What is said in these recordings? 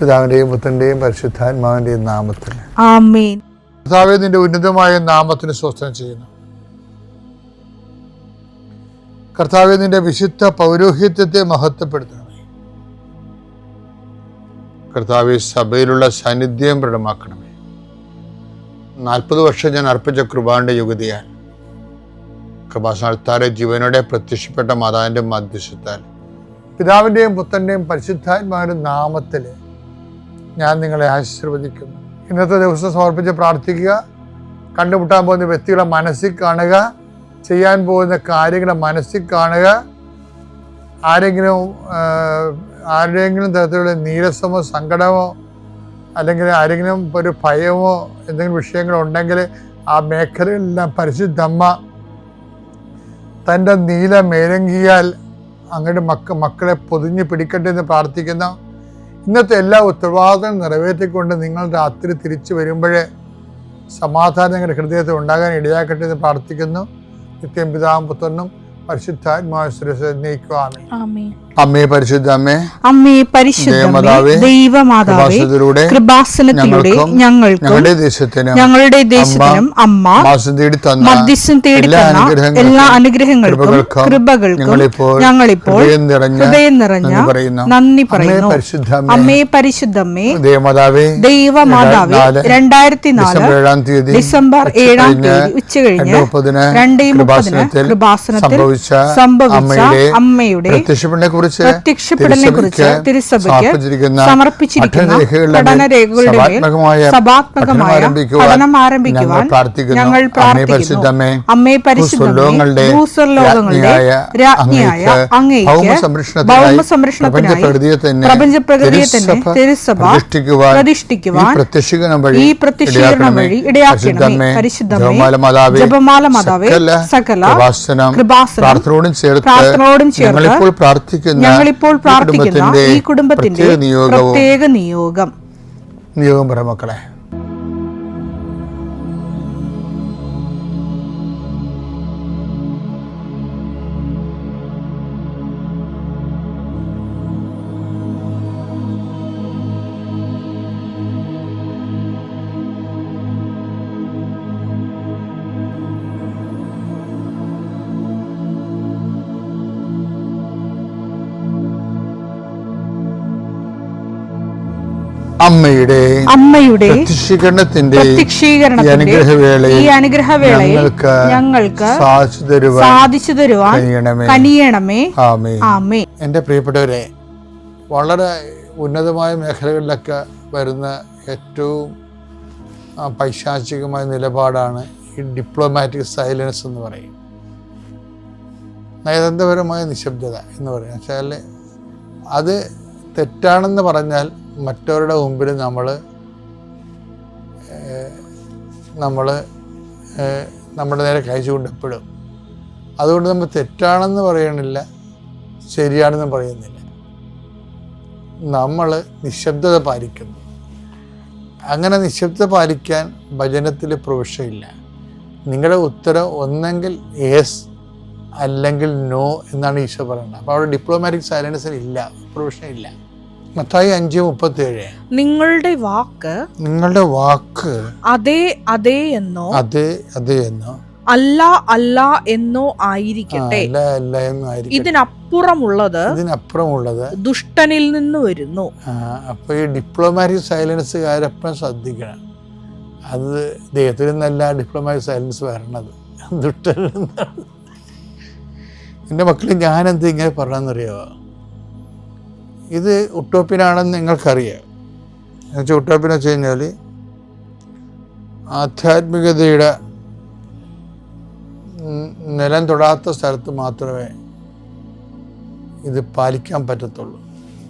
പിതാവിന്റെയും പുത്രന്റെയും പരിശുദ്ധാത്മാവിന്റെയും നാമത്തിൽ ആമേൻ. കർത്താവേ, നിന്റെ ഉന്നതമായ നാമത്തിന് സ്വസ്ഥം ചെയ്യുന്നു. കർത്താവേ, നിന്റെ വിശുദ്ധ പൗരോഹിത്യത്തെ മഹത്വപ്പെടുത്തണമേ. കർത്താവേ, സഭയിലുള്ള സാന്നിധ്യം പ്രകടമാക്കണമേ. 40 വർഷം ഞാൻ അർപ്പിച്ച കൃപാന്റെ യുഗതിയാൽ കൃപാസനത്താരെ ജീവനോടെ പ്രത്യക്ഷപ്പെട്ട മാതാവിന്റെ മധ്യസ്ഥത്താൽ പിതാവിന്റെയും പുത്രന്റെയും പരിശുദ്ധാത്മാവിന്റെ നാമത്തിൽ ഞാൻ നിങ്ങളെ ആശീർവദിക്കുന്നു. ഇന്നത്തെ ദിവസം സമർപ്പിച്ച് പ്രാർത്ഥിക്കുക. കണ്ടുമുട്ടാൻ പോകുന്ന വ്യക്തികളെ മനസ്സിൽ കാണുക, ചെയ്യാൻ പോകുന്ന കാര്യങ്ങളെ മനസ്സിൽ കാണുക. ആരുടെയെങ്കിലും തരത്തിലുള്ള നീരസമോ സങ്കടമോ അല്ലെങ്കിൽ ആരെങ്കിലും ഒരു ഭയമോ എന്തെങ്കിലും വിഷയങ്ങളുണ്ടെങ്കിൽ ആ മേഖലകളിലെല്ലാം പരിശുദ്ധമ്മ തൻ്റെ നീല മേലങ്കിയാൽ അങ്ങയുടെ മക്കളെ പൊതിഞ്ഞ് പിടിക്കട്ടെ എന്ന് പ്രാർത്ഥിക്കുന്ന ഇന്നത്തെ എല്ലാ ഉത്തരവാദിത്തങ്ങളും നിറവേറ്റിക്കൊണ്ട് നിങ്ങൾ രാത്രി തിരിച്ചു വരുമ്പോഴേ സമാധാനം നിങ്ങളുടെ ഹൃദയത്തിൽ ഉണ്ടാകാൻ ഇടയാക്കട്ടെ എന്ന് പ്രാർത്ഥിക്കുന്നു. നിത്യം പിതാവും പുത്രനും പരിശുദ്ധാത്മാവിനെ അമ്മേ പരിശുദ്ധ അമ്മേ, അമ്മേ പരിശുദ്ധ ദൈവമാതാവേ, കൃപാസനത്തിലൂടെ ഞങ്ങളുടെ ദേശത്തിനും അമ്മ മധ്യസ്ഥം തേടി തന്ന എല്ലാ അനുഗ്രഹങ്ങൾക്കും കൃപകൾക്കും ഞങ്ങളിപ്പോൾ ഹൃദയം നിറഞ്ഞ നന്ദി പറയുന്നു. അമ്മേ പരിശുദ്ധമ്മേ, ദൈവമാതാവേ, 2004 ഡിസംബർ 7 ഉച്ചകഴിഞ്ഞ് 2:30 കൃപാസനത്തിൽ സംഭവിച്ച അമ്മയുടെ പ്രത്യക്ഷപ്പെടലിനെ കുറിച്ച് തിരുസഭയ്ക്ക് സമർപ്പിച്ചിരിക്കുന്ന പഠനരേഖകളുടെ മേൽ സഭാത്മകമായ പഠനം ആരംഭിക്കുവാൻ ഞങ്ങൾ പ്രാർത്ഥിക്കുന്നു. അമ്മേ പരിശുദ്ധമേ, ഭൂസ്വർലോകങ്ങളുടെ രാജ്ഞിയായ അങ്ങേയ്ക്ക് ഭൗമസംരക്ഷണത്തിനായി പ്രപഞ്ചപ്രകൃതിയെ തന്നെ തിരുസഭ പ്രതിഷ്ഠിക്കുവാൻ ഈ പ്രത്യക്ഷീകരണം വഴി ഇടയാക്കണമേ. പരിശുദ്ധമേ, ജപമാല മാതാവേ, സകല കൃപാസനം പ്രാർത്ഥനയോടും ചേർത്ത് ഞങ്ങളിപ്പോൾ പ്രാർത്ഥിക്കുന്ന ഈ കുടുംബത്തിന്റെ പ്രത്യേക നിയോഗം പറ മക്കളെ. അമ്മയുടെ പ്രത്യക്ഷീകരണത്തിന്റെ ഈ അനുഗ്രഹവേളയിൽ ഞങ്ങൾക്ക് സാധിച്ചു തരുവാൻ കനിയണമേ. ആമേൻ. എൻ്റെ പ്രിയപ്പെട്ടവരെ, വളരെ ഉന്നതമായ മേഖലകളിലൊക്കെ വരുന്ന ഏറ്റവും പൈശാചികമായ നിലപാടാണ് ഈ ഡിപ്ലോമാറ്റിക് സൈലൻസ് എന്ന് പറയും. നയതന്ത്രപരമായ നിശബ്ദത എന്ന് പറയും. വെച്ചാൽ അത് തെറ്റാണെന്ന് പറഞ്ഞാൽ മറ്റവരുടെ മുമ്പിൽ നമ്മുടെ നേരെ കൈ ചൂണ്ടപ്പെടും. അതുകൊണ്ട് നമ്മൾ തെറ്റാണെന്ന് പറയണില്ല, ശരിയാണെന്ന് പറയുന്നില്ല. നമ്മൾ നിശബ്ദത പാലിക്കുന്നു. അങ്ങനെ നിശബ്ദത പാലിക്കാൻ വചനത്തിൽ പ്രൊവിഷൻ ഇല്ല. നിങ്ങളുടെ ഉത്തരം ഒന്നെങ്കിൽ യെസ് അല്ലെങ്കിൽ നോ എന്നാണ് ഈശോ പറയുന്നത്. അപ്പോൾ അവിടെ ഡിപ്ലോമാറ്റിക് സൈലൻസിൽ ഇല്ല, പ്രൊവിഷൻ ഇല്ല. മത്തായി 5:37 നിങ്ങളുടെ വാക്ക് അതെ അതെ എന്നോ അല്ല അല്ല എന്നോ ആയിരിക്കട്ടെ. ഇതിനപ്പുറമുള്ളത് ദുഷ്ടനിൽ നിന്ന് വരുന്നു. അപ്പൊ ഈ ഡിപ്ലോമാറ്റിക് സൈലൻസുകാരെപ്പം ശ്രദ്ധിക്കണം. അത് ദൈവത്തിൽ നിന്നല്ല ഡിപ്ലോമാറ്റിക് സൈലൻസ് വരണത്, ദുഷ്ടനിൽ നിന്നാണ്. എൻ്റെ മക്കൾ, ഞാനെന്ത് ഇങ്ങനെ പറഞ്ഞെന്നറിയാമോ? ഇത് ഉട്ടോപ്യനാണെന്ന് നിങ്ങൾക്കറിയാം. എന്നുവെച്ചാൽ ഉട്ടോപ്യൻ വെച്ച് കഴിഞ്ഞാൽ ആധ്യാത്മികതയുടെ നിലം തൊടാത്ത സ്ഥലത്ത് മാത്രമേ ഇത് പാലിക്കാൻ പറ്റത്തുള്ളൂ.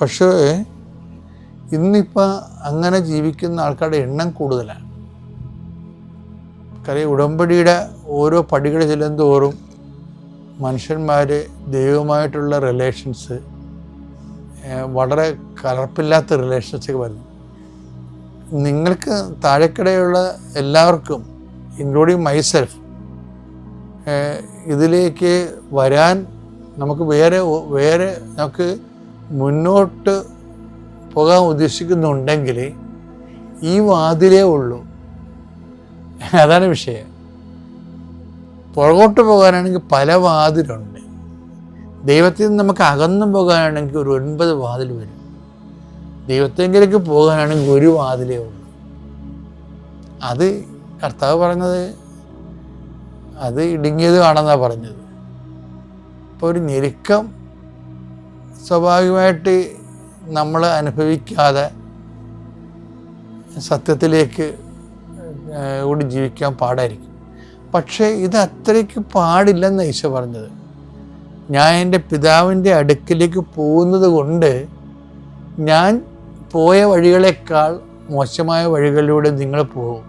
പക്ഷേ ഇന്നിപ്പോൾ അങ്ങനെ ജീവിക്കുന്ന ആൾക്കാരുടെ എണ്ണം കൂടുതലാണ്. കാര്യം ഉടമ്പടിയുടെ ഓരോ പടികൾ ചെല്ലുന്തോറും മനുഷ്യന്മാർ ദൈവവുമായിട്ടുള്ള റിലേഷൻസ് വളരെ കലർപ്പില്ലാത്ത റിലേഷൻസൊക്കെ വരുന്നു. നിങ്ങൾക്ക് താഴെക്കിടയുള്ള എല്ലാവർക്കും, ഇൻക്ലൂഡിങ് മൈസെൽഫ്, ഇതിലേക്ക് വരാൻ നമുക്ക് വേറെ നമുക്ക് മുന്നോട്ട് പോകാൻ ഉദ്ദേശിക്കുന്നുണ്ടെങ്കിൽ ഈ വാതിലേ ഉള്ളൂ. അതാണ് വിഷയം. പുറകോട്ട് പോകാനാണെങ്കിൽ പല വാതിലുണ്ട്. ദൈവത്തിൽ നിന്ന് നമുക്ക് അകന്നും പോകാനാണെങ്കിൽ ഒരു 9 വാതിൽ വരും. ദൈവത്തെങ്കിലേക്ക് പോകാനാണെങ്കിൽ ഒരു വാതിലേ ഉള്ളൂ. അത് കർത്താവ് പറഞ്ഞത് അത് ഇടുങ്ങിയത് ആണെന്നാണ് പറഞ്ഞത്. അപ്പോൾ ഒരു ഞെരുക്കം സ്വാഭാവികമായിട്ട് നമ്മൾ അനുഭവിക്കാതെ സത്യത്തിലേക്ക് കൂടി ജീവിക്കാൻ പാടായിരിക്കും. പക്ഷേ ഇത് അത്രയ്ക്ക് പാടില്ലെന്ന് ഈശോ പറഞ്ഞത്. ഞാൻ എൻ്റെ പിതാവിൻ്റെ അടുക്കിലേക്ക് പോകുന്നത് കൊണ്ട് ഞാൻ പോയ വഴികളേക്കാൾ മോശമായ വഴികളിലൂടെ നിങ്ങൾ പോകും.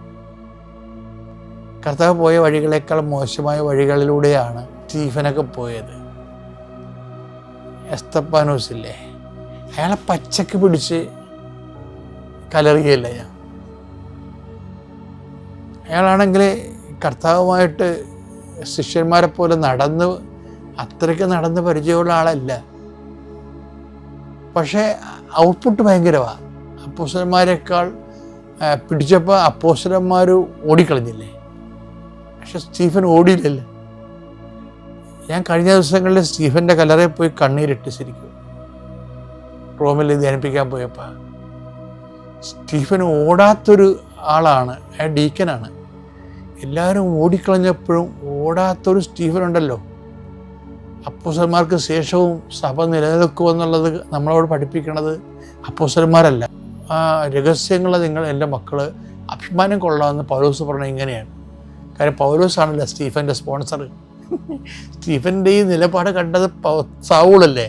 കർത്താവ് പോയ വഴികളേക്കാൾ മോശമായ വഴികളിലൂടെയാണ് സ്റ്റീഫനൊക്കെ പോയത്. എസ്തപ്പാനോസില്ലേ, അയാളെ പച്ചക്ക് പിടിച്ച് കലറിയല്ല ഞാൻ. അയാളാണെങ്കിൽ കർത്താവുമായിട്ട് ശിഷ്യന്മാരെ പോലെ അത്രയ്ക്ക് നടന്ന് പരിചയമുള്ള ആളല്ല. പക്ഷേ ഔട്ട്പുട്ട് ഭയങ്കരമാണ്. അപ്പോസ്തലന്മാരെക്കാൾ പിടിച്ചപ്പോൾ അപ്പോസ്തലന്മാർ ഓടിക്കളഞ്ഞില്ലേ, പക്ഷെ സ്റ്റീഫൻ ഓടിയില്ലല്ലോ. ഞാൻ കഴിഞ്ഞ ദിവസങ്ങളിൽ സ്റ്റീഫൻ്റെ കല്ലറയിൽ പോയി കണ്ണീരിട്ട് ശരിക്കും റോമിൽ ധ്യാനിപ്പിക്കാൻ പോയപ്പോൾ. സ്റ്റീഫൻ ഓടാത്തൊരു ആളാണ്, അയാൾ ഡീക്കനാണ്. എല്ലാവരും ഓടിക്കളഞ്ഞപ്പോഴും ഓടാത്തൊരു സ്റ്റീഫൻ ഉണ്ടല്ലോ. അപ്പോസ്തലന്മാർക്ക് ശേഷവും സഭ നിലനിൽക്കുമെന്നുള്ളത് നമ്മളോട് പഠിപ്പിക്കണത് അപ്പോസ്തലന്മാരല്ല. ആ രഹസ്യങ്ങൾ എൻ്റെ മക്കൾ അഭിമാനം കൊള്ളാമെന്ന് പൗലോസ് പറഞ്ഞത് ഇങ്ങനെയാണ്. കാര്യം പൗലോസാണല്ലോ സ്റ്റീഫൻ്റെ സ്പോൺസർ. സ്റ്റീഫൻ്റെ ഈ നിലപാട് കണ്ടത് സൗളല്ലേ.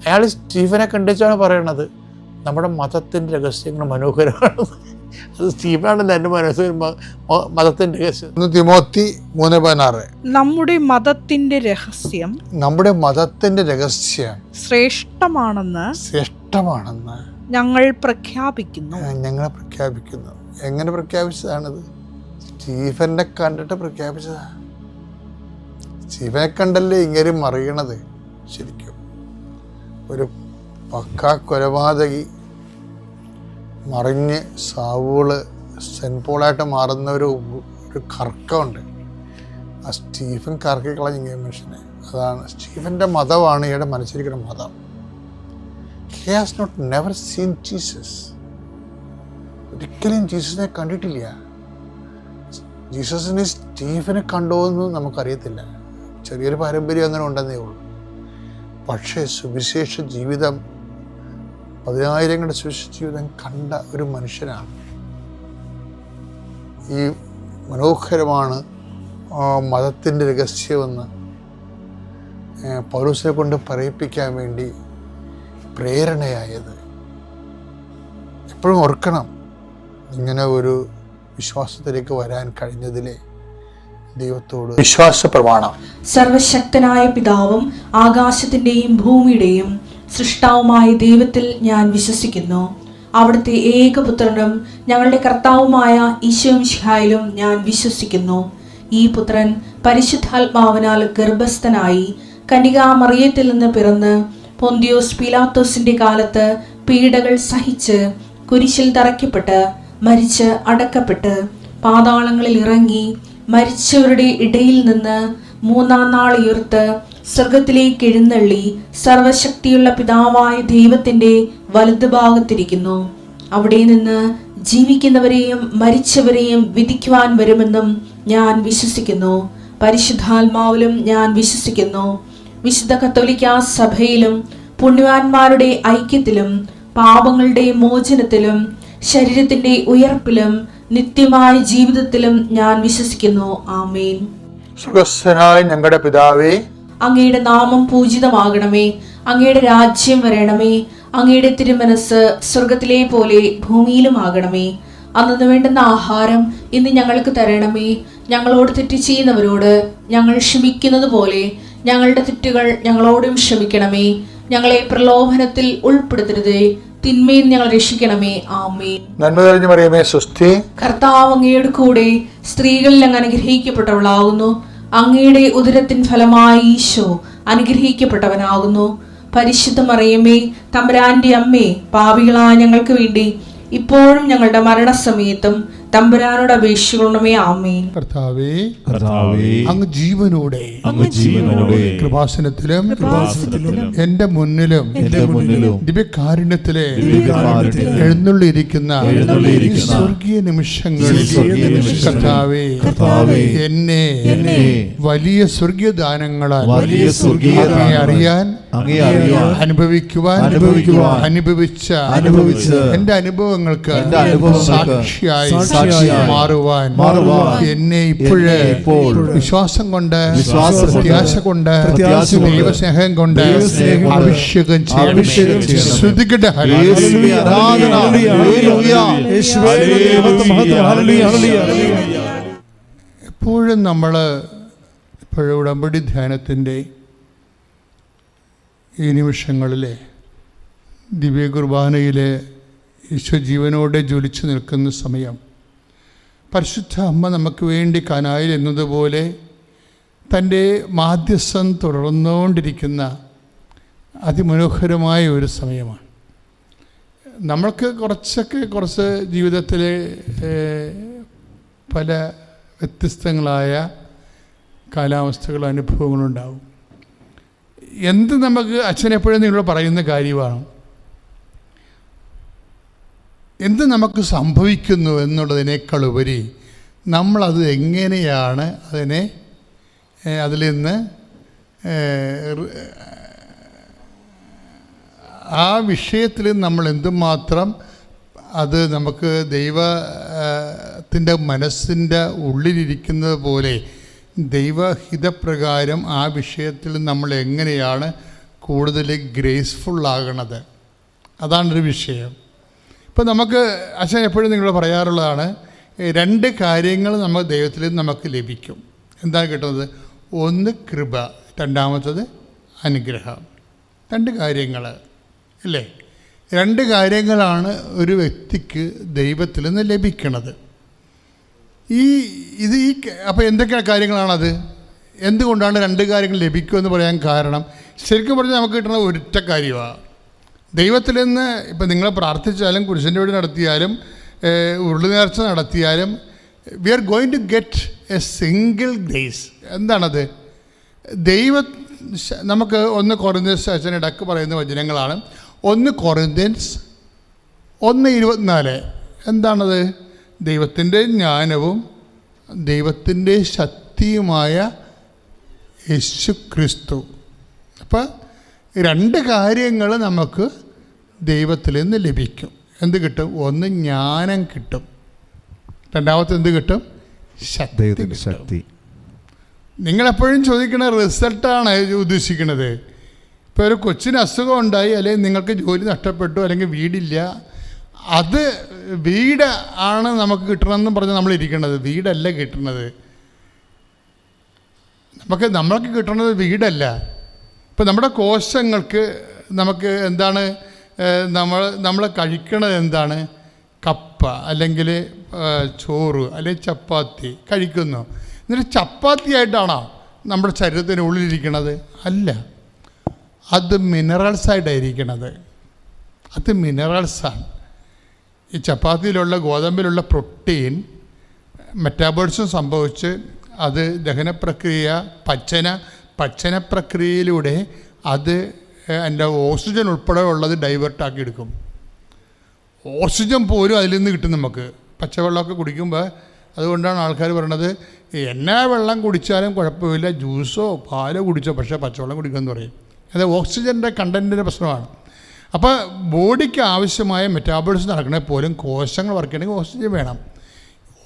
അയാൾ സ്റ്റീഫനെ കണ്ടിച്ചാണ് പറയണത് നമ്മുടെ മതത്തിൻ്റെ രഹസ്യങ്ങൾ മനോഹരമാണ്. അത് സ്റ്റീഫനാണല്ലോ എൻ്റെ മതത്തിൻ്റെ രഹസ്യം. തിമോത്തി 3:16 നമ്മുടെ മതത്തിൻ്റെ രഹസ്യം ശ്രേഷ്ഠമാണെന്ന് ഞങ്ങൾ പ്രഖ്യാപിക്കുന്നു. എങ്ങനെ പ്രഖ്യാപിച്ചതാണത്? സ്റ്റീഫനെ കണ്ടിട്ട് പ്രഖ്യാപിച്ചതാ. സ്റ്റീഫനെ കണ്ടല്ലേ ഇങ്ങനെ മറിയണത്. ശരിക്കും ഒരു പക്കാ കൊലപാതകി മറിഞ്ഞ് സാവൂള് സെൻറ്റ് പോളായിട്ട് മാറുന്ന ഒരു കറക്കമുണ്ട്. ആ സ്റ്റീഫൻ കറക്കി കളഞ്ഞ മനുഷ്യനെ. അതാണ് സ്റ്റീഫൻ്റെ മതമാണ് ഇയാളുടെ മനസ്സിരിക്കുന്ന മതം. He has not never seen Jesus. ഒരിക്കലും ജീസസിനെ കണ്ടിട്ടില്ല. ജീസസിനെ സ്റ്റീഫനെ കണ്ടോ എന്ന് നമുക്കറിയത്തില്ല. ചെറിയൊരു പാരമ്പര്യം അങ്ങനെ ഉണ്ടെന്നേ ഉള്ളൂ. പക്ഷേ സുവിശേഷ ജീവിതം, 10,000ങ്ങളുടെ സുവിശേഷ ജീവിതം കണ്ട ഒരു മനുഷ്യനാണ്. ഈ മനോഹരമാണ് മതത്തിൻ്റെ രഹസ്യമെന്ന് പൗലോസിനെ കൊണ്ട് പറയിപ്പിക്കാൻ വേണ്ടി പ്രേരണയായത്. എപ്പോഴും ഓർക്കണം, ഇങ്ങനെ ഒരു വിശ്വാസത്തിലേക്ക് വരാൻ കഴിഞ്ഞതിലെ ദൈവത്തോട് വിശ്വാസ പ്രമാണം. സർവശക്തനായ പിതാവും ആകാശത്തിൻ്റെയും ഭൂമിയുടെയും സൃഷ്ടാവുമായ ദൈവത്തിൽ ഞാൻ വിശ്വസിക്കുന്നു. അവിടുത്തെ ഏകപുത്രനും ഞങ്ങളുടെ കർത്താവുമായ ഈശോമിശിഹായിലും ഞാൻ വിശ്വസിക്കുന്നു. ഈ പുത്രൻ പരിശുദ്ധാത്മാവിനാൽ ഗർഭസ്ഥനായി കന്യകാമറിയത്തിൽ നിന്ന് പിറന്ന് പൊന്തിയോസ് പീലാത്തോസിന്റെ കാലത്ത് പീഡകൾ സഹിച്ച് കുരിശിൽ തറയ്ക്കപ്പെട്ട് മരിച്ച് അടക്കപ്പെട്ട് പാതാളങ്ങളിൽ ഇറങ്ങി മരിച്ചവരുടെ ഇടയിൽ നിന്ന് 3-ാം നാൾ ഉയർത്ത് സ്വർഗത്തിലേക്ക് എഴുന്നള്ളി സർവശക്തിയുള്ള പിതാവായ ദൈവത്തിന്റെ വലതുഭാഗത്തിരിക്കുന്നു. അവിടെ നിന്ന് ജീവിക്കുന്നവരെയും മരിച്ചവരെയും വിധിക്കുവാൻ വരുമെന്നും ഞാൻ വിശ്വസിക്കുന്നു. പരിശുദ്ധാത്മാവിലും ഞാൻ വിശ്വസിക്കുന്നു. വിശുദ്ധ കത്തോലിക്കാ സഭയിലും പുണ്യവാന്മാരുടെ ഐക്യത്തിലും പാപങ്ങളുടെ മോചനത്തിലും ശരീരത്തിന്റെ ഉയർപ്പിലും നിത്യമായ ജീവിതത്തിലും ഞാൻ വിശ്വസിക്കുന്നു. ആമേൻ. സുഖസ്ഥനായ ഞങ്ങളുടെ പിതാവേ, അങ്ങയുടെ നാമം പൂജിതമാകണമേ. അങ്ങയുടെ രാജ്യം വരണമേ. അങ്ങയുടെ തിരുമനസ് സ്വർഗത്തിലെ പോലെ ഭൂമിയിലുമാകണമേ. അന്നു വേണ്ടുന്ന ആഹാരം ഇന്ന് ഞങ്ങൾക്ക് തരണമേ. ഞങ്ങളോട് തെറ്റ് ചെയ്യുന്നവരോട് ഞങ്ങൾ ക്ഷമിക്കുന്നത് പോലെ ഞങ്ങളുടെ തെറ്റുകൾ ഞങ്ങളോടും ക്ഷമിക്കണമേ. ഞങ്ങളെ പ്രലോഭനത്തിൽ ഉൾപ്പെടുത്തരുതേ, തിന്മയിൽ ഞങ്ങൾ രക്ഷിക്കണമേ. ആമേൻ. നന്മ നിറഞ്ഞ മറിയമേ, സ്വസ്തി. കർത്താവ് അങ്ങയുടെ കൂടെ സ്ത്രീകളിൽ അങ്ങ് അനുഗ്രഹിക്കപ്പെട്ടവളാകുന്നു. അങ്ങയുടെ ഉദരത്തിൻ ഫലമായി ഈശോ അനുഗ്രഹിക്കപ്പെട്ടവനാകുന്നു. പരിശുദ്ധ മറിയമേ, തമ്പുരാന്റെ അമ്മേ, പാപികളായ ഞങ്ങൾക്ക് വേണ്ടി ഇപ്പോഴും ഞങ്ങളുടെ മരണസമയത്തും തമ്പുരാനോട് അപേക്ഷിക്കണമേ. ആമേൻ. കർത്താവേ, അങ്ങ് ജീവനോടെ കൃപാസനത്തിലും എന്റെ മുന്നിലും ദിവ്യകാരുണ്യത്തിലെ എഴുന്നള്ളിയിരിക്കുന്ന സ്വർഗീയ നിമിഷങ്ങളിൽ കർത്താവേ, എന്നെ വലിയ സ്വർഗീയ ദാനങ്ങളാൽ അറിയാൻ അനുഭവിക്കുവാൻ അനുഭവിച്ച എന്റെ അനുഭവങ്ങൾക്ക് സാക്ഷിയായി മാറുവാൻ എന്നെ ഇപ്പോൾ വിശ്വാസം കൊണ്ട് പ്രത്യാശ കൊണ്ട് ദൈവസ്നേഹം കൊണ്ട് അഭിഷേകം ചെയ്യണം. ശ്രുതിക്കട്ടെ. എപ്പോഴും നമ്മൾ ഉടമ്പടി ധ്യാനത്തിൻ്റെ ഈ നിമിഷങ്ങളിലെ ദിവ്യ കുർബാനയിലെ ഈശോ ജീവനോടെ ജ്വലിച്ചു നിൽക്കുന്ന സമയം പരിശുദ്ധ അമ്മ നമുക്ക് വേണ്ടി കനായിൽ എന്നതുപോലെ തൻ്റെ മാധ്യസ്ഥം തുടർന്നുകൊണ്ടിരിക്കുന്ന അതിമനോഹരമായ ഒരു സമയമാണ്. നമ്മൾക്ക് കുറച്ച് ജീവിതത്തിലെ പല വ്യത്യസ്തങ്ങളായ കാലാവസ്ഥകളും അനുഭവങ്ങളുണ്ടാവും. എന്ത് നമുക്ക് അച്ഛനെപ്പോഴും നിങ്ങളോട് പറയുന്ന കാര്യമാണ്, എന്ത് നമുക്ക് സംഭവിക്കുന്നു എന്നുള്ളതിനേക്കാൾ ഉപരി നമ്മളത് എങ്ങനെയാണ് അതിൽ നിന്ന് ആ വിഷയത്തിൽ നമ്മൾ എന്തുമാത്രം അത് നമുക്ക് ദൈവത്തിൻ്റെ മനസ്സിൻ്റെ ഉള്ളിലിരിക്കുന്നത് പോലെ ദൈവഹിതപ്രകാരം ആ വിഷയത്തിൽ നമ്മൾ എങ്ങനെയാണ് കൂടുതൽ ഗ്രേസ്ഫുള്ളാകണത്, അതാണൊരു വിഷയം. ഇപ്പോൾ നമുക്ക് അച്ഛൻ എപ്പോഴും നിങ്ങളോട് പറയാറുള്ളതാണ്, രണ്ട് കാര്യങ്ങൾ നമുക്ക് ദൈവത്തിൽ നമുക്ക് ലഭിക്കും. എന്താണ് കിട്ടുന്നത്? ഒന്ന് കൃപ, രണ്ടാമത്തത് അനുഗ്രഹം. രണ്ട് കാര്യങ്ങൾ അല്ലേ? രണ്ട് കാര്യങ്ങളാണ് ഒരു വ്യക്തിക്ക് ദൈവത്തിൽ നിന്ന് ലഭിക്കണത്. അപ്പോൾ എന്തൊക്കെ കാര്യങ്ങളാണത്? എന്തുകൊണ്ടാണ് രണ്ട് കാര്യങ്ങൾ ലഭിക്കുമെന്ന് പറയാൻ കാരണം, ശരിക്കും പറഞ്ഞാൽ നമുക്ക് കിട്ടുന്ന ഒരൊറ്റ കാര്യമാണ്. ദൈവത്തിൽ നിന്ന് ഇപ്പം നിങ്ങൾ പ്രാർത്ഥിച്ചാലും കുരിശിൻ്റെ വഴി നടത്തിയാലും ഉരുളി നേർച്ച നടത്തിയാലും we are going to get a single grace. എന്താണത്? നമുക്ക് 1 കൊറിന്ത്യൻസ് അച്ഛൻ ഇടക്ക് പറയുന്ന വചനങ്ങളാണ്. 1 കൊറിന്ത്യൻസ് 1:24. എന്താണത്? ദൈവത്തിൻ്റെ ജ്ഞാനവും ദൈവത്തിൻ്റെ ശക്തിയുമായ യേശു ക്രിസ്തു. അപ്പം രണ്ട് കാര്യങ്ങൾ നമുക്ക് ദൈവത്തിൽ നിന്ന് ലഭിക്കും. എന്ത് കിട്ടും? ഒന്ന് ജ്ഞാനം കിട്ടും, രണ്ടാമത്തെ എന്ത് കിട്ടും? ശക്തി. നിങ്ങളെപ്പോഴും ചോദിക്കുന്ന റിസൾട്ടാണ് ഉദ്ദേശിക്കുന്നത്. ഇപ്പോൾ ഒരു കൊച്ചിന് അസുഖം ഉണ്ടായി, അല്ലെങ്കിൽ നിങ്ങൾക്ക് ജോലി നഷ്ടപ്പെട്ടു, അല്ലെങ്കിൽ വീടില്ല, അത് വീട് ആണ് നമുക്ക് കിട്ടണമെന്ന് പറഞ്ഞ് നമ്മളിരിക്കണത്. വീടല്ല കിട്ടുന്നത് നമ്മൾക്ക് കിട്ടുന്നത് വീടല്ല. ഇപ്പം നമ്മുടെ കോശങ്ങൾക്ക് നമുക്ക് എന്താണ് നമ്മൾ കഴിക്കണത്? എന്താണ്? കപ്പ അല്ലെങ്കിൽ ചോറ് അല്ലെങ്കിൽ ചപ്പാത്തി കഴിക്കുന്നു. എന്നിട്ട് ചപ്പാത്തിയായിട്ടാണോ നമ്മുടെ ശരീരത്തിന് ഉള്ളിലിരിക്കണത്? അല്ല, അത് മിനറൽസായിട്ടായിരിക്കണത്. അത് മിനറൽസാണ്. ഈ ചപ്പാത്തിയിലുള്ള ഗോതമ്പിലുള്ള പ്രോട്ടീൻ മെറ്റാബോളിസം സംഭവിച്ച് അത് ദഹനപ്രക്രിയ പച്ചന പ്രക്രിയയിലൂടെ അത് അതിൻ്റെ ഓക്സിജൻ ഉൾപ്പെടെ ഉള്ളത് ഡൈവേർട്ടാക്കി എടുക്കും. ഓക്സിജൻ പോലും അതിൽ നിന്ന് കിട്ടും നമുക്ക്. പച്ചവെള്ളമൊക്കെ കുടിക്കുമ്പോൾ അതുകൊണ്ടാണ് ആൾക്കാർ പറയണത് എന്നാ വെള്ളം കുടിച്ചാലും കുഴപ്പമില്ല, ജ്യൂസോ പാലോ കുടിച്ചോ, പക്ഷേ പച്ചവെള്ളം കുടിക്കുമെന്ന് പറയും. അത് ഓക്സിജൻ്റെ കണ്ടൻറ്റിൻ്റെ പ്രശ്നമാണ്. അപ്പോൾ ബോഡിക്ക് ആവശ്യമായ മെറ്റാബോളിസം നടക്കണമെങ്കിൽ പോലും കോശങ്ങൾ വർക്ക് ചെയ്യണമെങ്കിൽ ഓക്സിജൻ വേണം.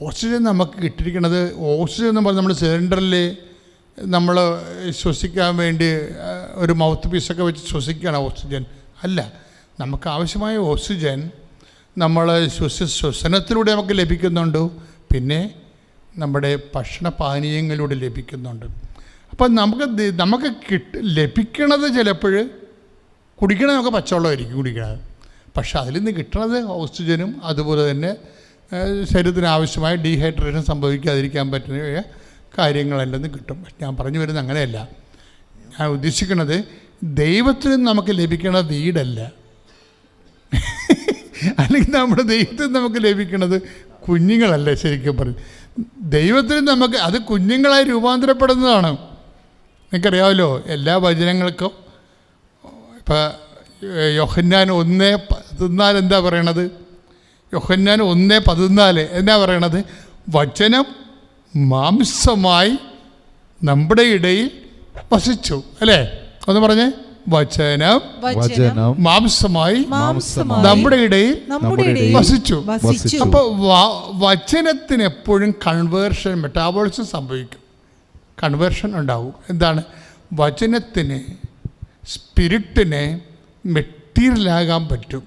ഓക്സിജൻ നമുക്ക് കിട്ടിയിരിക്കുന്നത്, ഓക്സിജൻ എന്ന് പറഞ്ഞാൽ നമ്മൾ സിലിണ്ടറിൽ നമ്മൾ ശ്വസിക്കാൻ വേണ്ടി ഒരു മൗത്ത് പീസൊക്കെ വെച്ച് ശ്വസിക്കുകയാണ് ഓക്സിജൻ. അല്ല, നമുക്ക് ആവശ്യമായ ഓക്സിജൻ നമ്മൾ ശ്വസനത്തിലൂടെ നമുക്ക് ലഭിക്കുന്നുണ്ട്, പിന്നെ നമ്മുടെ ഭക്ഷണപാനീയങ്ങളിലൂടെ ലഭിക്കുന്നുണ്ട്. അപ്പം നമുക്ക് ലഭിക്കണത് ചിലപ്പോൾ കുടിക്കണത് നമുക്ക് പച്ചവെള്ളമായിരിക്കും കുടിക്കണത്, പക്ഷെ അതിൽ നിന്ന് കിട്ടണത് ഓക്സിജനും അതുപോലെ തന്നെ ശരീരത്തിന് ആവശ്യമായ ഡീഹൈഡ്രേഷൻ സംഭവിക്കാതിരിക്കാൻ പറ്റുന്ന കാര്യങ്ങളെല്ലാം കിട്ടും. ഞാൻ പറഞ്ഞു വരുന്നത് അങ്ങനെയല്ല. ഞാൻ ഉദ്ദേശിക്കുന്നത് ദൈവത്തിൽ നിന്ന് നമുക്ക് ലഭിക്കണ വീടല്ല, അല്ലെങ്കിൽ നമ്മുടെ ദൈവത്തിൽ നമുക്ക് ലഭിക്കുന്നത് കുഞ്ഞുങ്ങളല്ല. ശരിക്കും പറഞ്ഞു ദൈവത്തിൽ നമുക്ക് അത് കുഞ്ഞുങ്ങളായി രൂപാന്തരപ്പെടുന്നതാണ്. നിങ്ങൾക്കറിയാമല്ലോ, എല്ലാ വചനങ്ങൾക്കും ഇപ്പം യോഹന്നാൻ 1:14 എന്താ പറയണത്? യോഹന്നാൻ 1:14 എന്നാ പറയണത്? വചനം മാംസമായി നമ്മുടെ ഇടയിൽ വസിച്ചു. അല്ലേ? ഒന്ന് പറഞ്ഞേ, വചനം മാംസമായി നമ്മുടെ ഇടയിൽ വസിച്ചു. അപ്പോൾ വചനത്തിന് എപ്പോഴും കൺവേർഷൻ, മെറ്റാബോളിസം സംഭവിക്കും, കൺവേർഷൻ ഉണ്ടാവും. എന്താണ്? വചനത്തിന്, സ്പിരിറ്റിനെ മെറ്റീരിയലാകാൻ പറ്റും.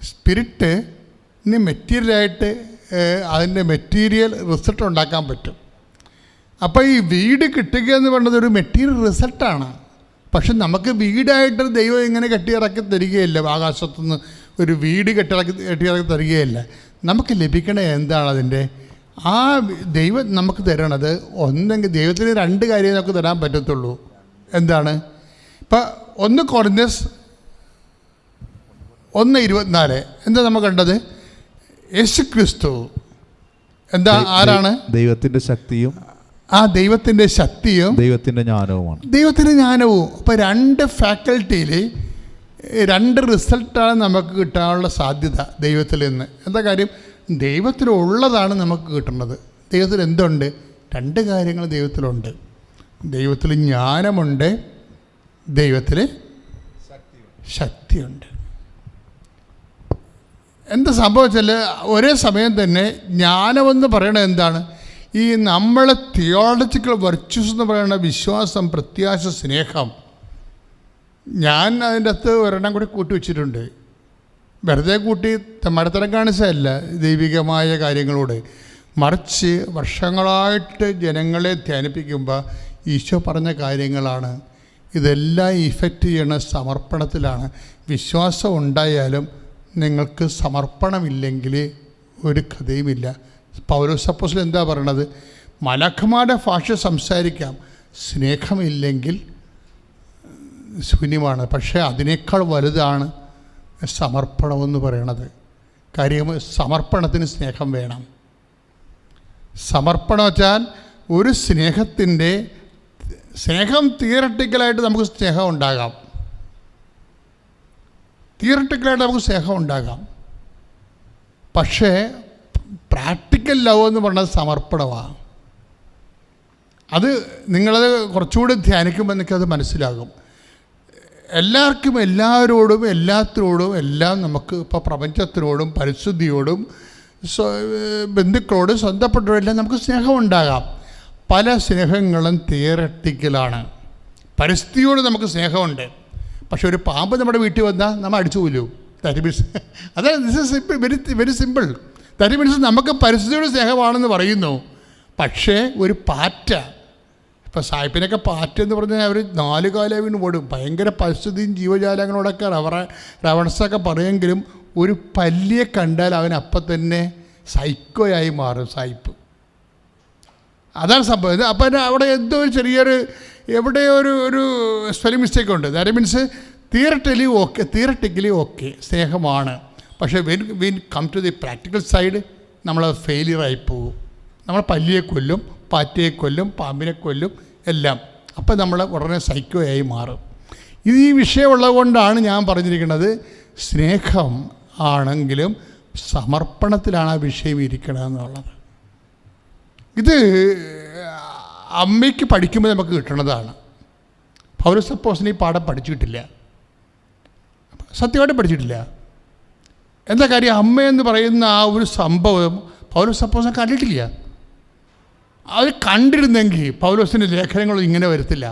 സ്പിരിറ്റിന് മെറ്റീരിയലായിട്ട് അതിൻ്റെ മെറ്റീരിയൽ റിസൾട്ട് ഉണ്ടാക്കാൻ പറ്റും. അപ്പോൾ ഈ വീട് കിട്ടുക എന്ന് പറയുന്നത് ഒരു മെറ്റീരിയൽ റിസൾട്ടാണ്. പക്ഷെ നമുക്ക് വീടായിട്ട് ദൈവം ഇങ്ങനെ കെട്ടിയിറക്കി തരികയില്ല. ആകാശത്തുനിന്ന് ഒരു വീട് കെട്ടിയിറക്കി തരികയില്ല. നമുക്ക് ലഭിക്കണ എന്താണ് അതിൻ്റെ? ആ ദൈവം നമുക്ക് തരണത് ഒന്നെങ്കിൽ ദൈവത്തിന് 2 കാര്യം നമുക്ക് തരാൻ പറ്റത്തുള്ളൂ. എന്താണ്? ഇപ്പം 1 കൊരിന്ത്യസ് 1:24 എന്താ നമ്മൾ കണ്ടത്? യേശുക്രിസ്തു എന്താ? ആരാണ്? ദൈവത്തിൻ്റെ ശക്തിയും ദൈവത്തിൻ്റെ ശക്തിയും ദൈവത്തിൻ്റെ ജ്ഞാനവുമാണ്. ദൈവത്തിൻ്റെ ജ്ഞാനവും. അപ്പോൾ 2 ഫാക്കൽറ്റിയിൽ 2 റിസൾട്ടാണ് നമുക്ക് കിട്ടാനുള്ള സാധ്യത ദൈവത്തിൽ നിന്ന്. എന്താ കാര്യം? ദൈവത്തിലുള്ളതാണ് നമുക്ക് കിട്ടുന്നത്. ദൈവത്തിൽ എന്തുണ്ട്? 2 കാര്യങ്ങൾ ദൈവത്തിലുണ്ട്. ദൈവത്തിൽ ജ്ഞാനമുണ്ട്, ദൈവത്തിൽ ശക്തിയുണ്ട്. എന്താ സംഭവിച്ചാൽ ഒരേ സമയം തന്നെ ജ്ഞാനമെന്ന് പറയണത് എന്താണ്? ഈ നമ്മളെ തിയോളജിക്കൽ വെർച്യൂസ് എന്ന് പറയുന്ന വിശ്വാസം, പ്രത്യാശ, സ്നേഹം. ഞാൻ അതിൻ്റെ അകത്ത് ഒരെണ്ണം കൂടി കൂട്ടി വെച്ചിട്ടുണ്ട്. വെറുതെ കൂട്ടി മടത്തരം കാണിച്ചതല്ല ദൈവികമായ കാര്യങ്ങളോട്, മറിച്ച് വർഷങ്ങളായിട്ട് ജനങ്ങളെ ധ്യാനിപ്പിക്കുമ്പോൾ ഈശോ പറഞ്ഞ കാര്യങ്ങളാണ്. ഇതെല്ലാം ഇഫക്റ്റ് ചെയ്യണ സമർപ്പണത്തിലാണ്. വിശ്വാസം ഉണ്ടായാലും നിങ്ങൾക്ക് സമർപ്പണമില്ലെങ്കിൽ ഒരു കഥയുമില്ല. പൗലോസ് അപ്പോസ്തലൻ എന്താ പറയണത്? മലക്കന്മാരുടെ ഭാഷ സംസാരിക്കാം, സ്നേഹമില്ലെങ്കിൽ ശൂന്യമാണ്. പക്ഷേ അതിനേക്കാൾ വലുതാണ് സമർപ്പണമെന്ന് പറയണത്. കാര്യം സമർപ്പണത്തിന് സ്നേഹം വേണം. സമർപ്പണം വെച്ചാൽ ഒരു സ്നേഹം തിയറട്ടിക്കലായിട്ട് നമുക്ക് സ്നേഹം ഉണ്ടാകാം. തിയറട്ടിക്കലായിട്ട് നമുക്ക് സ്നേഹം ഉണ്ടാകാം. പക്ഷേ പ്രാക്ടിക്കൽ ലവ് എന്ന് പറയുന്നത് സമർപ്പണമാണ്. അത് നിങ്ങളത് കുറച്ചുകൂടി ധ്യാനിക്കുമ്പോൾ എനിക്കത് മനസ്സിലാകും. എല്ലാവർക്കും, എല്ലാവരോടും, എല്ലാത്തിനോടും എല്ലാം നമുക്ക് ഇപ്പോൾ പ്രപഞ്ചത്തിനോടും പരിസ്ഥിതിയോടും ബന്ധുക്കളോടും സ്വന്തപ്പെട്ടവരെല്ലാം നമുക്ക് സ്നേഹം ഉണ്ടാകാം. പല സ്നേഹങ്ങളും തിയറട്ടിക്കലാണ്. പരിസ്ഥിതിയോട് നമുക്ക് സ്നേഹമുണ്ട്. പക്ഷെ ഒരു പാമ്പ് നമ്മുടെ വീട്ടിൽ വന്നാൽ നമ്മൾ അടിച്ചു കൊല്ലും. ദാറ്റ് മീൻസ് അതായത് this is simple, very simple. That means നമുക്ക് പരിസ്ഥിതിയോട് സ്നേഹമാണെന്ന് പറയുന്നു. പക്ഷേ ഒരു പാറ്റ, ഇപ്പോൾ സായിപ്പിനൊക്കെ പാറ്റ എന്ന് പറഞ്ഞാൽ അവർ 4 കാലം വീണ് ഓടും. ഭയങ്കര പരിസ്ഥിതിയും ജീവജാലങ്ങളോടൊക്കെ റവണസൊക്കെ പറയുമെങ്കിലും ഒരു പല്ലിയെ കണ്ടാൽ അവൻ അപ്പം തന്നെ സൈക്കോയായി മാറും. സായിപ്പ് അതാണ് സംഭവം. അപ്പം അവിടെ എന്തോ ഒരു ചെറിയൊരു എവിടെയോ ഒരു സ്പെല്ലിംഗ് മിസ്റ്റേക്ക് ഉണ്ട്. ദാറ്റ് മീൻസ് തിയറട്ടിക്കലി ഓക്കെ സ്നേഹമാണ്. പക്ഷേ when come to the practical side നമ്മൾ ഫെയിലിയറായി പോകും. നമ്മൾ പല്ലിയെ കൊല്ലും, പാറ്റയെ കൊല്ലും, പാമ്പിനെ കൊല്ലും എല്ലാം. അപ്പം നമ്മൾ ഉടനെ സൈക്കോയായി മാറും. ഇത് ഈ വിഷയമുള്ളത് കൊണ്ടാണ് ഞാൻ പറഞ്ഞിരിക്കുന്നത്, സ്നേഹം ആണെങ്കിലും സമർപ്പണത്തിലാണ് ആ വിഷയം ഇരിക്കണമെന്നുള്ളത്. ഇത് അമ്മയ്ക്ക് പഠിക്കുമ്പോൾ നമുക്ക് കിട്ടണതാണ്. പൗലോസ് അപ്പോസ്തലൻ ഈ പാഠം പഠിച്ചിട്ടില്ല, സത്യമായിട്ട് പഠിച്ചിട്ടില്ല. എന്താ കാര്യം? അമ്മയെന്ന് പറയുന്ന ആ ഒരു സംഭവം പൗലോസ് അപ്പോസ്തലൻ കണ്ടിട്ടില്ല. അത് കണ്ടിരുന്നെങ്കിൽ പൗലോസിൻ്റെ ലേഖനങ്ങൾ ഇങ്ങനെ വരത്തില്ല.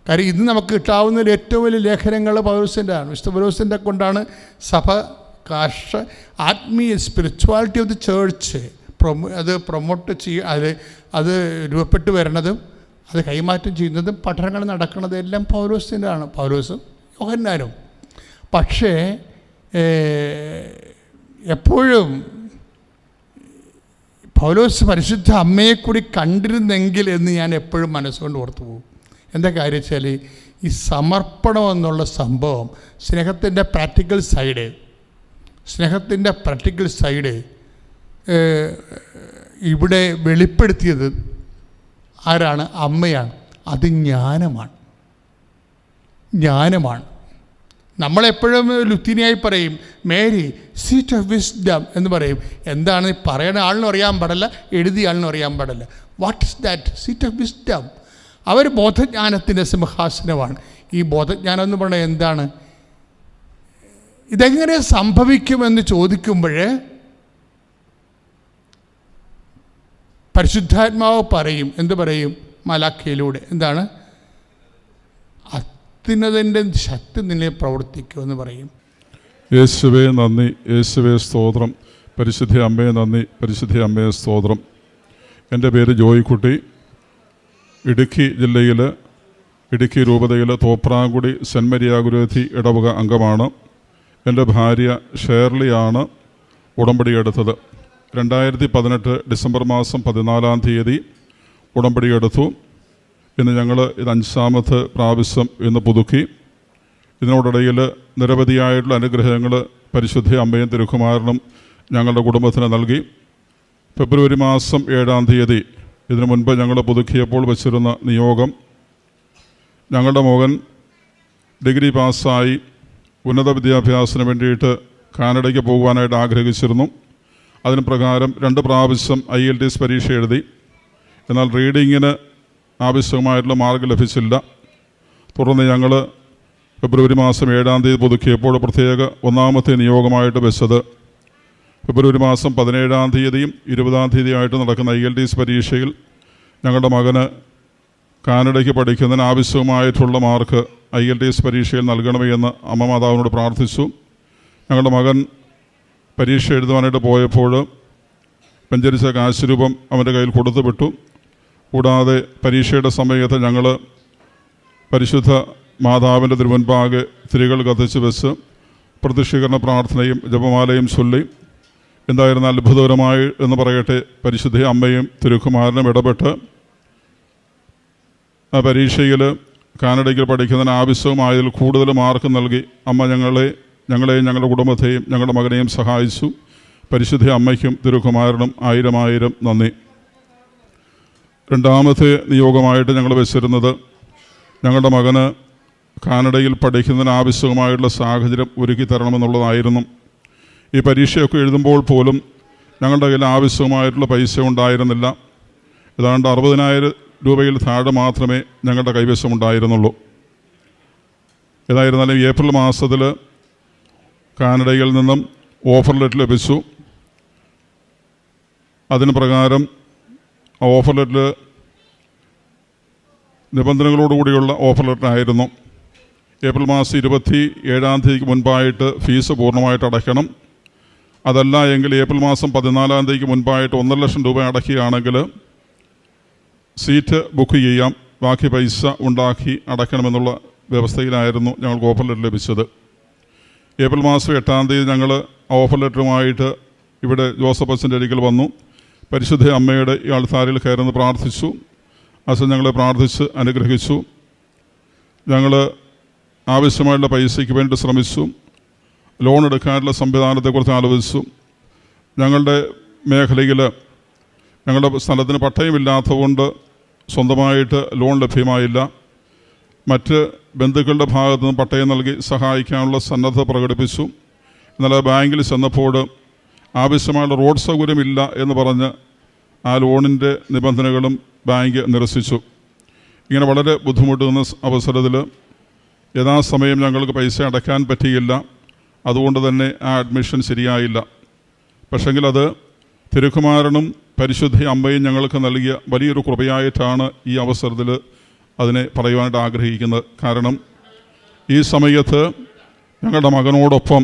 കാര്യം ഇത് നമുക്ക് കിട്ടാവുന്ന ഏറ്റവും വലിയ ലേഖനങ്ങൾ പൗലോസിൻ്റെയാണ്. വിശുദ്ധ പൗലോസിൻ്റെ കൊണ്ടാണ് സഭ ആത്മീയ സ്പിരിച്വാലിറ്റി ഓഫ് ദി ചേർച്ച് അത് പ്രൊമോട്ട് അത് രൂപപ്പെട്ട് വരണതും അത് കൈമാറ്റം ചെയ്യുന്നതും പഠനങ്ങൾ നടക്കുന്നതും എല്ലാം പൗലോസിൻ്റെയാണ്, പൗലോസും യോഹന്നാനും. പക്ഷേ എപ്പോഴും പൗലോസ് പരിശുദ്ധ അമ്മയെ കൂടി കണ്ടിരുന്നെങ്കിൽ എന്ന് ഞാൻ എപ്പോഴും മനസ്സുകൊണ്ട് ഓർത്തു പോകും. എന്താ കാര്യം വെച്ചാൽ ഈ സമർപ്പണം എന്നുള്ള സംഭവം സ്നേഹത്തിൻ്റെ പ്രാക്ടിക്കൽ സൈഡ് ഇവിടെ വെളിപ്പെടുത്തിയത് ആരാണ്? അമ്മയാണ്. അത് ജ്ഞാനമാണ്. നമ്മളെപ്പോഴും ലുത്തീനിയായി പറയും മേരി സീറ്റ് ഓഫ് വിസ്ഡം എന്ന് പറയും. എന്താണ് പറയുന്ന ആളിനും അറിയാൻ പാടില്ല, എഴുതിയ ആളിനും അറിയാൻ പാടില്ല. What is that? Seat of wisdom. അവർ ബോധജ്ഞാനത്തിൻ്റെ സിംഹാസനമാണ്. ഈ ബോധജ്ഞാനം എന്ന് പറയുന്നത് എന്താണ്? ഇതെങ്ങനെ സംഭവിക്കുമെന്ന് ചോദിക്കുമ്പോൾ പരിശുദ്ധാത്മാവ് പറയും. എന്ത് പറയും? മലാഖയിലൂടെ എന്താണ്? അത്യുന്നതൻ്റെ ശക്തി നിന്നെ പ്രവർത്തിക്കുമെന്ന് പറയും. യേശുവേ നന്ദി, യേശുവേ സ്തോത്രം. പരിശുദ്ധ അമ്മയെ നന്ദി, പരിശുദ്ധ അമ്മയെ സ്തോത്രം. എൻ്റെ പേര് ജോയിക്കുട്ടി. ഇടുക്കി ജില്ലയിൽ ഇടുക്കി രൂപതയിൽ തോപ്രാങ്കുടി സെൻറ്റ് മരിയ ഗുരുതി ഇടവക അംഗമാണ്. എൻ്റെ ഭാര്യ ഷേർലിയാണ് ഉടമ്പടി എടുത്തത്. 2018 ഡിസംബർ മാസം 14 ഉടമ്പടി എടുത്തു. ഇന്ന് ഞങ്ങൾ ഇത് 5ാമത്തെ പ്രാവശ്യം ഇന്ന് പുതുക്കി. ഇതിനോടിടയിൽ നിരവധിയായിട്ടുള്ള അനുഗ്രഹങ്ങൾ പരിശുദ്ധ അമ്മയും തിരുക്കുമാരനും ഞങ്ങളുടെ കുടുംബത്തിന് നൽകി. ഫെബ്രുവരി മാസം 7 ഇതിനു മുൻപ് ഞങ്ങൾ പുതുക്കിയപ്പോൾ വച്ചിരുന്ന നിയോഗം, ഞങ്ങളുടെ മകൻ ഡിഗ്രി പാസ്സായി ഉന്നത വിദ്യാഭ്യാസത്തിന് വേണ്ടിയിട്ട് കാനഡയ്ക്ക് പോകുവാനായിട്ട് ആഗ്രഹിച്ചിരുന്നു. അതിന് പ്രകാരം 2 പ്രാവശ്യം IELTS പരീക്ഷ എഴുതി. എന്നാൽ റീഡിങ്ങിന് ആവശ്യമായിട്ടുള്ള മാർക്ക് ലഭിച്ചില്ല. തുടർന്ന് ഞങ്ങൾ ഫെബ്രുവരി മാസം 7 പുതുക്കിയപ്പോൾ പ്രത്യേക 1ാമത്തെ നിയോഗമായിട്ട് വെച്ചത് ഫെബ്രുവരി മാസം 17 20 ആയിട്ട് നടക്കുന്ന IELTS പരീക്ഷയിൽ ഞങ്ങളുടെ മകന് കാനഡയ്ക്ക് പഠിക്കുന്നതിന് ആവശ്യമായിട്ടുള്ള മാർക്ക് IELTS പരീക്ഷയിൽ നൽകണമേ എന്ന് അമ്മ മാതാവിനോട് പ്രാർത്ഥിച്ചു. ഞങ്ങളുടെ മകൻ പരീക്ഷ എഴുതുവാനായിട്ട് പോയപ്പോൾ പഞ്ചരിച്ച കാശ് രൂപം അവൻ്റെ കയ്യിൽ കൊടുത്തു വിട്ടു. കൂടാതെ പരീക്ഷയുടെ സമയത്ത് ഞങ്ങൾ പരിശുദ്ധ മാതാവിൻ്റെ തിരുമുൻപാകെ തിരികൾ കത്തിച്ച് വെച്ച് പ്രത്യക്ഷീകരണ പ്രാർത്ഥനയും ജപമാലയും ചൊല്ലി. എന്തായിരുന്ന അത്ഭുതകരമായി എന്ന് പറയട്ടെ, പരിശുദ്ധ അമ്മയും തിരുക്കുമാരനും ഇടപെട്ട് ആ പരീക്ഷയിൽ കാനഡയ്ക്ക് പഠിക്കുന്നതിന് ആവശ്യമായതിൽ കൂടുതൽ മാർക്ക് നൽകി അമ്മ ഞങ്ങളെയും ഞങ്ങളുടെ കുടുംബത്തെയും ഞങ്ങളുടെ മകനെയും സഹായിച്ചു. പരിശുദ്ധ അമ്മയ്ക്കും തിരുക്കുമാരനും 1000 നന്ദി. 2ാമത്തെ നിയോഗമായിട്ട് ഞങ്ങൾ വെച്ചിരുന്നത് ഞങ്ങളുടെ മകന് കാനഡയിൽ പഠിക്കുന്നതിന് ആവശ്യമായിട്ടുള്ള സാഹചര്യം ഒരുക്കി തരണമെന്നുള്ളതായിരുന്നു. ഈ പരീക്ഷയൊക്കെ എഴുതുമ്പോൾ പോലും ഞങ്ങളുടെ കയ്യിൽ ആവശ്യമായിട്ടുള്ള പൈസ ഉണ്ടായിരുന്നില്ല. ഏതാണ്ട് 60,000 രൂപയിൽ താഴെ മാത്രമേ ഞങ്ങളുടെ കൈവശമുണ്ടായിരുന്നുള്ളൂ. ഏതായിരുന്നാലും ഏപ്രിൽ മാസത്തിൽ കാനഡയിൽ നിന്നും ഓഫർ ലെറ്റർ ലഭിച്ചു. അതിന് പ്രകാരം ആ ഓഫർ ലെറ്റർ നിബന്ധനകളോടുകൂടിയുള്ള ഓഫർ ലെറ്റർ ആയിരുന്നു. ഏപ്രിൽ മാസം 27 മുൻപായിട്ട് ഫീസ് പൂർണ്ണമായിട്ട് അടയ്ക്കണം. അതല്ല എങ്കിൽ ഏപ്രിൽ മാസം 14 മുൻപായിട്ട് 1.5 ലക്ഷം രൂപ അടയ്ക്കുകയാണെങ്കിൽ സീറ്റ് ബുക്ക് ചെയ്യാം, ബാക്കി പൈസ ഉണ്ടാക്കി അടയ്ക്കണമെന്നുള്ള വ്യവസ്ഥയിലായിരുന്നു ഞങ്ങൾക്ക് ഓഫർ ലെറ്റർ ലഭിച്ചത്. ഏപ്രിൽ മാസം 8 ഞങ്ങൾ ഓഫർ ലെറ്ററുമായിട്ട് ഇവിടെ ജോസഫ് അച്ഛൻ്റെ അടുക്കൽ വന്നു. പരിശുദ്ധ അമ്മയുടെ ഈ ആൾത്താരിൽ കയറുന്ന പ്രാർത്ഥിച്ചു. അച്ഛൻ ഞങ്ങളെ പ്രാർത്ഥിച്ച് അനുഗ്രഹിച്ചു. ഞങ്ങൾ ആവശ്യമായിട്ടുള്ള പൈസയ്ക്ക് വേണ്ടി ശ്രമിച്ചു. ലോൺ എടുക്കാനുള്ള സംവിധാനത്തെക്കുറിച്ച് ആലോചിച്ചു. ഞങ്ങളുടെ മേഖലയിൽ ഞങ്ങളുടെ സ്ഥലത്തിന് പട്ടയമില്ലാത്തതുകൊണ്ട് സ്വന്തമായിട്ട് ലോൺ ലഭ്യമായില്ല. മറ്റ് ബന്ധുക്കളുടെ ഭാഗത്തു നിന്ന് പട്ടയം നൽകി സഹായിക്കാനുള്ള സന്നദ്ധത പ്രകടിപ്പിച്ചു. എന്നാൽ ബാങ്കിൽ ചെന്നപ്പോൾ ആവശ്യമായുള്ള റോഡ് സൗകര്യമില്ല എന്ന് പറഞ്ഞ് ആ ലോണിൻ്റെ നിബന്ധനകളും ബാങ്ക് നിരസിച്ചു. ഇങ്ങനെ വളരെ ബുദ്ധിമുട്ടുന്ന അവസരത്തിൽ യഥാസമയം ഞങ്ങൾക്ക് പൈസ അടയ്ക്കാൻ പറ്റിയില്ല. അതുകൊണ്ട് തന്നെ ആ അഡ്മിഷൻ ശരിയായില്ല. പക്ഷെങ്കിൽ അത് തിരുക്കുമാരനും പരിശുദ്ധ അമ്മയും ഞങ്ങൾക്ക് നൽകിയ വലിയൊരു കൃപയായിട്ടാണ് ഈ അവസരത്തിൽ അതിനെ പറയുവാനായിട്ട് ആഗ്രഹിക്കുന്നത്. കാരണം ഈ സമയത്ത് ഞങ്ങളുടെ മകനോടൊപ്പം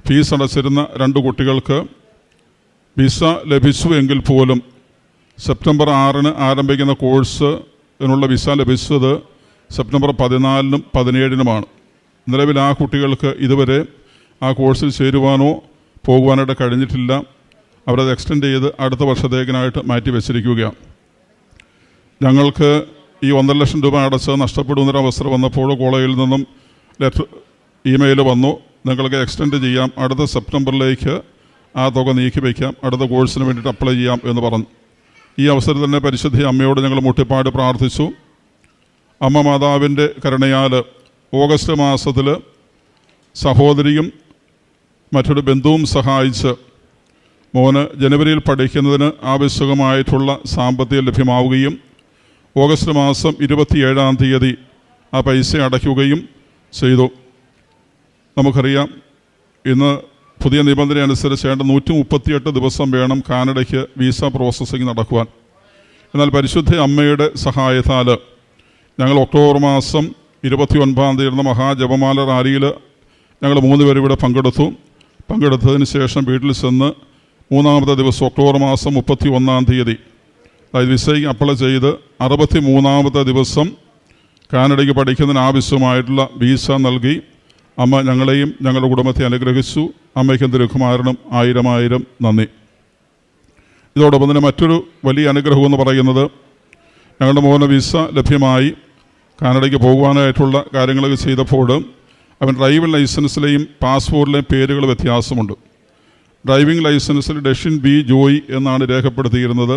ഫീസ് അടച്ചിരുന്ന 2 കുട്ടികൾക്ക് വിസ ലഭിച്ചു എങ്കിൽ പോലും സെപ്റ്റംബർ 6 ആരംഭിക്കുന്ന കോഴ്സിനുള്ള വിസ ലഭിച്ചത് സെപ്റ്റംബർ 14 17 നിലവിൽ ആ കുട്ടികൾക്ക് ഇതുവരെ ആ കോഴ്സിൽ ചേരുവാനോ പോകുവാനായിട്ട് കഴിഞ്ഞിട്ടില്ല. അവരത് എക്സ്റ്റെൻഡ് ചെയ്ത് അടുത്ത വർഷത്തേക്കിനായിട്ട് മാറ്റി വെച്ചിരിക്കുകയാണ്. ഞങ്ങൾക്ക് ഈ 1,50,000 രൂപ അടച്ച് നഷ്ടപ്പെടുന്നൊരവസ്ഥ വന്നപ്പോൾ കോളേജിൽ നിന്നും ഇമെയിൽ വന്നു, നിങ്ങൾക്ക് എക്സ്റ്റെൻഡ് ചെയ്യാം, അടുത്ത സെപ്റ്റംബറിലേക്ക് ആ തുക നീക്കി വയ്ക്കാം, അടുത്ത കോഴ്സിന് വേണ്ടിയിട്ട് അപ്ലൈ ചെയ്യാം എന്ന് പറഞ്ഞു. ഈ അവസരത്തിൽ തന്നെ പരിശുദ്ധ അമ്മയോട് ഞങ്ങൾ മുട്ടിപ്പാട് പ്രാർത്ഥിച്ചു. അമ്മ മാതാവിൻ്റെ കരുണയാൽ ഓഗസ്റ്റ് മാസത്തിൽ സഹോദരിയും മറ്റൊരു ബന്ധുവും സഹായിച്ച് മോന് ജനുവരിയിൽ പഠിക്കുന്നതിന് ആവശ്യമായിട്ടുള്ള സാമ്പത്തികം ലഭ്യമാവുകയും ഓഗസ്റ്റ് മാസം 27-ാം തീയതി ആ പൈസ അടയ്ക്കുകയും ചെയ്തു. നമുക്കറിയാം, ഇന്ന് പുതിയ നിബന്ധന അനുസരിച്ച് 138 ദിവസം വേണം കാനഡയ്ക്ക് വിസ പ്രോസസ്സിംഗ് നടക്കുവാൻ. എന്നാൽ പരിശുദ്ധ അമ്മയുടെ സഹായത്താൽ ഞങ്ങൾ ഒക്ടോബർ മാസം 29-ാം തീയതി മഹാജപമാല റാലിയിൽ ഞങ്ങൾ 3 പേർ ഇവിടെ പങ്കെടുത്തതിന് ശേഷം വീട്ടിൽ ചെന്ന് 3-ാമത്തെ ദിവസം ഒക്ടോബർ മാസം 31-ാം തീയതി അതായത് വിസയ്ക്ക് അപ്ലൈ ചെയ്ത് 63-ാമത്തെ ദിവസം കാനഡയ്ക്ക് പഠിക്കുന്നതിന് ആവശ്യമായിട്ടുള്ള വിസ നൽകി അമ്മ ഞങ്ങളെയും ഞങ്ങളുടെ കുടുംബത്തെ അനുഗ്രഹിച്ചു. അമ്മയ്ക്കും തിരുക്കുമാരനും 1000 നന്ദി. ഇതോടൊപ്പം തന്നെ മറ്റൊരു വലിയ അനുഗ്രഹം എന്ന് പറയുന്നത്, ഞങ്ങളുടെ മോന് വിസ ലഭ്യമായി കാനഡയ്ക്ക് പോകുവാനായിട്ടുള്ള കാര്യങ്ങളൊക്കെ ചെയ്തപ്പോൾ അവൻ ഡ്രൈവിംഗ് ലൈസൻസിലെയും പാസ്പോർട്ടിലെയും പേരുകൾ വ്യത്യാസമുണ്ട്. ഡ്രൈവിംഗ് ലൈസൻസിൽ ഡെഷിൻ ബി ജോയി എന്നാണ് രേഖപ്പെടുത്തിയിരുന്നത്.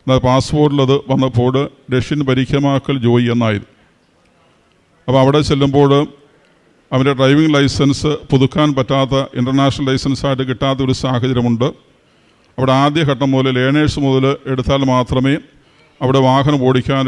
എന്നാൽ പാസ്പോർട്ടിലത് വന്നപ്പോൾ ഡെഷിൻ പരിക്കമാക്കൽ ജോയി എന്നായിരുന്നു. അപ്പോൾ അവിടെ ചെല്ലുമ്പോൾ അവൻ്റെ ഡ്രൈവിംഗ് ലൈസൻസ് പുതുക്കാൻ പറ്റാത്ത, ഇൻ്റർനാഷണൽ ലൈസൻസായിട്ട് കിട്ടാത്ത ഒരു സാഹചര്യമുണ്ട്. അവിടെ ആദ്യഘട്ടം മുതൽ ലേണേഴ്സ് മുതൽ എടുത്താൽ മാത്രമേ അവിടെ വാഹനം ഓടിക്കാൻ